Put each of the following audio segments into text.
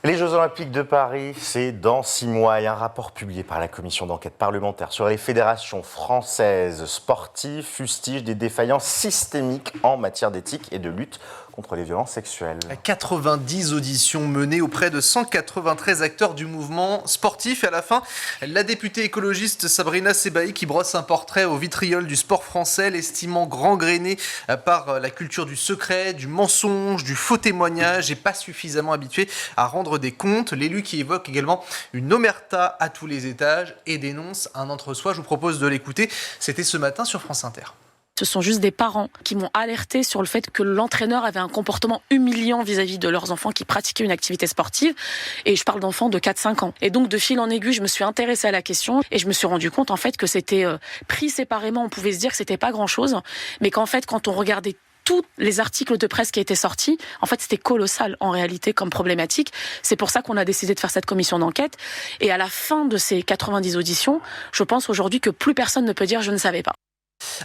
Les Jeux Olympiques de Paris, c'est dans 6 mois et un rapport publié par la commission d'enquête parlementaire sur les fédérations françaises sportives fustige des défaillances systémiques en matière d'éthique et de lutte contre les violences sexuelles. 90 auditions menées auprès de 193 acteurs du mouvement sportif. Et à la fin, la députée écologiste Sabrina Sebaï qui brosse un portrait au vitriol du sport français, l'estimant gangréné par la culture du secret, du mensonge, du faux témoignage et pas suffisamment habitué à rendre des comptes. L'élu qui évoque également une omerta à tous les étages et dénonce un entre-soi. Je vous propose de l'écouter. C'était ce matin sur France Inter. Ce sont juste des parents qui m'ont alerté sur le fait que l'entraîneur avait un comportement humiliant vis-à-vis de leurs enfants qui pratiquaient une activité sportive. Et je parle d'enfants de 4-5 ans. Et donc, de fil en aiguille, je me suis intéressée à la question et je me suis rendu compte, en fait, que c'était pris séparément. On pouvait se dire que c'était pas grand-chose. Mais qu'en fait, quand on regardait tous les articles de presse qui étaient sortis, en fait, c'était colossal, en réalité, comme problématique. C'est pour ça qu'on a décidé de faire cette commission d'enquête. Et à la fin de ces 90 auditions, je pense aujourd'hui que plus personne ne peut dire « je ne savais pas ».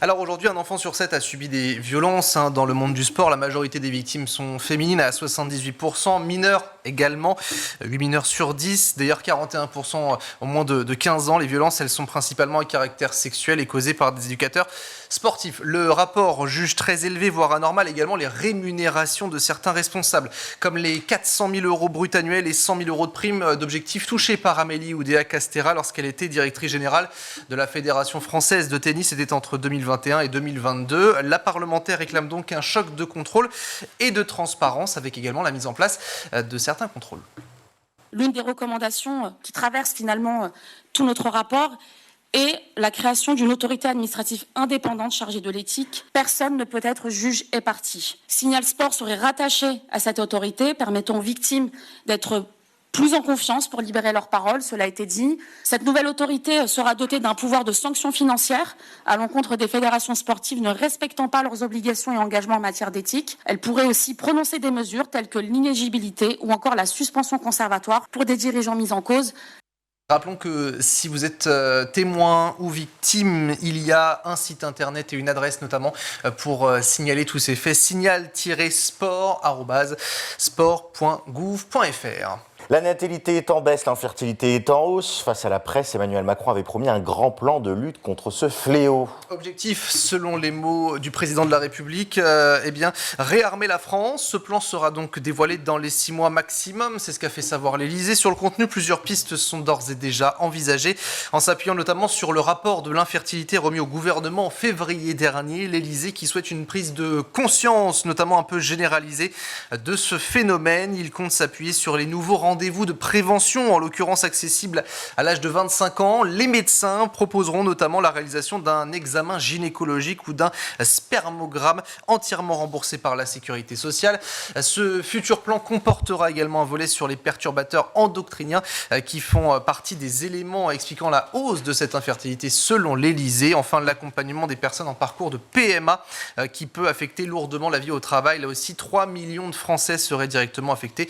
Alors aujourd'hui, un enfant sur 7 a subi des violences dans le monde du sport. La majorité des victimes sont féminines à 78%, mineurs également, 8 mineurs sur 10. D'ailleurs, 41% au moins de 15 ans. Les violences, elles sont principalement à caractère sexuel et causées par des éducateurs sportifs. Le rapport juge très élevé, voire anormal, également les rémunérations de certains responsables, comme les 400 000 euros bruts annuels et 100 000 euros de primes d'objectifs touchés par Amélie Oudéa-Castéra lorsqu'elle était directrice générale de la Fédération française de tennis. C'était entre 2021 et 2022. La parlementaire réclame donc un choc de contrôle et de transparence avec également la mise en place de certains contrôles. L'une des recommandations qui traverse finalement tout notre rapport est la création d'une autorité administrative indépendante chargée de l'éthique. Personne ne peut être juge et partie. Signal Sport serait rattaché à cette autorité, permettant aux victimes d'être plus en confiance pour libérer leurs paroles, cela a été dit. Cette nouvelle autorité sera dotée d'un pouvoir de sanction financière à l'encontre des fédérations sportives ne respectant pas leurs obligations et engagements en matière d'éthique. Elle pourrait aussi prononcer des mesures telles que l'inéligibilité ou encore la suspension conservatoire pour des dirigeants mis en cause. Rappelons que si vous êtes témoin ou victime, il y a un site internet et une adresse notamment pour signaler tous ces faits, signal-sport@sport.gouv.fr. La natalité est en baisse, l'infertilité est en hausse. Face à la presse, Emmanuel Macron avait promis un grand plan de lutte contre ce fléau. Objectif, selon les mots du président de la République, réarmer la France. Ce plan sera donc dévoilé dans les 6 mois maximum. C'est ce qu'a fait savoir l'Élysée. Sur le contenu, plusieurs pistes sont d'ores et déjà envisagées, en s'appuyant notamment sur le rapport de l'infertilité remis au gouvernement en février dernier. L'Élysée qui souhaite une prise de conscience, notamment un peu généralisée, de ce phénomène. Il compte s'appuyer sur les nouveaux rendez-vous de prévention, en l'occurrence accessibles à l'âge de 25 ans. Les médecins proposeront notamment la réalisation d'un examen gynécologique ou d'un spermogramme entièrement remboursé par la sécurité sociale. Ce futur plan comportera également un volet sur les perturbateurs endocriniens qui font partie des éléments expliquant la hausse de cette infertilité selon l'Élysée. Enfin, l'accompagnement des personnes en parcours de PMA qui peut affecter lourdement la vie au travail. Là aussi, 3 millions de Français seraient directement affectés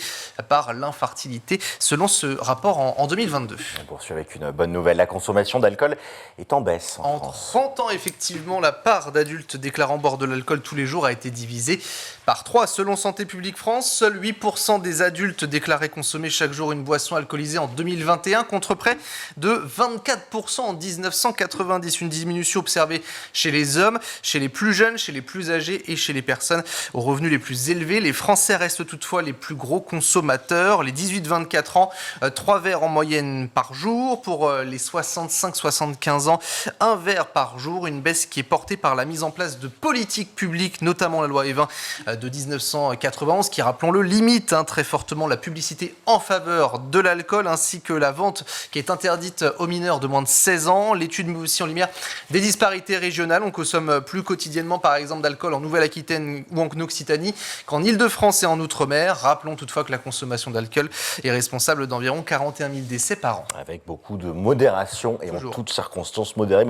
par l'infertilité selon ce rapport en 2022. On poursuit avec une bonne nouvelle. La consommation d'alcool est en baisse en France. 30 ans, effectivement, la part d'adultes déclarant boire de l'alcool tous les jours a été divisée par 3. Selon Santé publique France, seuls 8% des adultes déclaraient consommer chaque jour une boisson alcoolisée en 2021 contre près de 24% en 1990. Une diminution observée chez les hommes, chez les plus jeunes, chez les plus âgés et chez les personnes aux revenus les plus élevés. Les Français restent toutefois les plus gros consommateurs. Les 18-24 ans, 3 verres en moyenne par jour. Pour les 65-75 ans, 1 verre par jour. Une baisse qui est portée par la mise en place de politiques publiques, notamment la loi Evin de 1991, qui, rappelons-le, limite très fortement la publicité en faveur de l'alcool, ainsi que la vente qui est interdite aux mineurs de moins de 16 ans. L'étude met aussi en lumière des disparités régionales. On consomme plus quotidiennement, par exemple, d'alcool en Nouvelle-Aquitaine ou en Occitanie qu'en Île-de-France et en Outre-mer. Rappelons toutefois que la consommation d'alcool est responsable d'environ 41 000 décès par an. Avec beaucoup de modération et toujours. en toutes circonstances, modéré.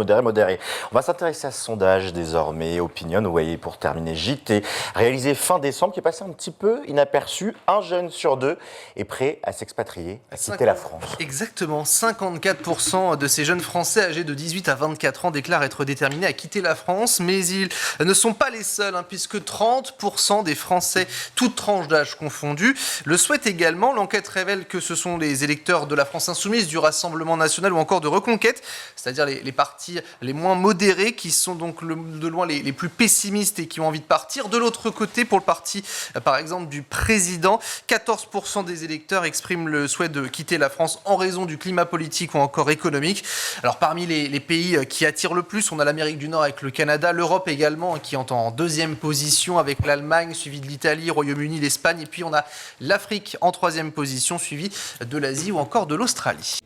On va s'intéresser à ce sondage désormais. Opinion, vous voyez, pour terminer, JT, réalisé publié fin décembre qui est passé un petit peu inaperçu. Un jeune sur deux est prêt à s'expatrier, à quitter la France. Exactement, 54% de ces jeunes Français âgés de 18 à 24 ans déclarent être déterminés à quitter la France, mais ils ne sont pas les seuls, puisque 30% des Français, toutes tranches d'âge confondues, le souhaitent également. L'enquête révèle que ce sont les électeurs de la France Insoumise, du Rassemblement National ou encore de Reconquête, c'est-à-dire les partis les moins modérés, qui sont donc de loin les plus pessimistes et qui ont envie de partir. De l'autre côté, pour le parti, par exemple, du président, 14% des électeurs expriment le souhait de quitter la France en raison du climat politique ou encore économique. Alors parmi les pays qui attirent le plus, on a l'Amérique du Nord avec le Canada, l'Europe également qui est en deuxième position avec l'Allemagne, suivi de l'Italie, Royaume-Uni, l'Espagne, et puis on a l'Afrique en troisième position, suivi de l'Asie ou encore de l'Australie.